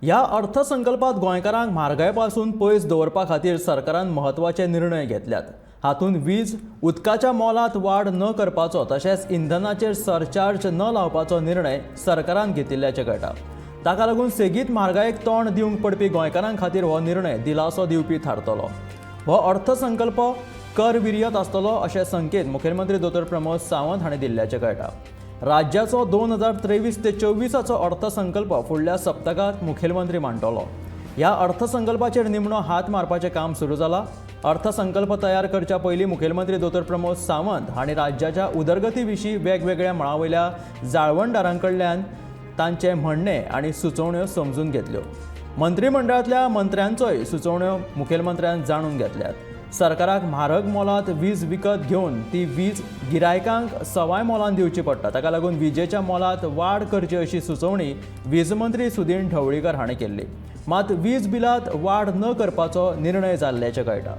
ह्या अर्थसंकल्पात गोंयकारांक म्हारगायेपासून पयस दवरपा खातीर सरकारान म्हत्वाचे निर्णय घेतल्यात। हातूंत वीज, उदकाच्या मोलांत वाड न करपाचो तशेंच इंधनाचेर सरचार्ज न लावपाचो निर्णय सरकारान घेतिल्ल्याचें कळटा। ताका लागून सेगीत म्हारगायेक तोंड दिवंक पडपी गोंयकारांक खातीर हो निर्णय दिलासो दिवपी थारतलो। हो अर्थसंकल्प कर विरयत आसतलो अशें संकेत मुखेलमंत्री दोतोर प्रमोद सावंत हांणी दिल्ल्याचें कळटा। राज्याचो 2023 ते 24 अर्थसंकल्प फुडल्या सप्तकात मुखेलमंत्री मांडटलो। ह्या अर्थसंकल्पाचेर निमणो हात मारपाचें काम सुरू जालां। अर्थसंकल्प तयार करच्या पयलीं मुखेलमंत्री दोतोर प्रमोद सावंत हांणी राज्याच्या उदरगती विशीं वेगवेगळ्या मळावयल्या जाळवणदारांकडल्यान तांचे म्हणणे आनी सुचोवण्यो समजून घेतल्यो। मंत्रिमंडळांतल्या मंत्र्यांचोय सुचोवण्यो मुखेलमंत्र्यान जाणून घेतल्यात। सरकाराक म्हारग मोलांत वीज विकत घेवन ती वीज गिरायकांक सवाय मोलान दिवची पडटा। ताका लागून विजेच्या मोलांत वाड करची अशी सुचोवणी वीज मंत्री सुदीन ढवळीकर हांणी केल्ली। मात वीज बिलांत वाड न करपाचो निर्णय जाल्ल्याचें कळटा।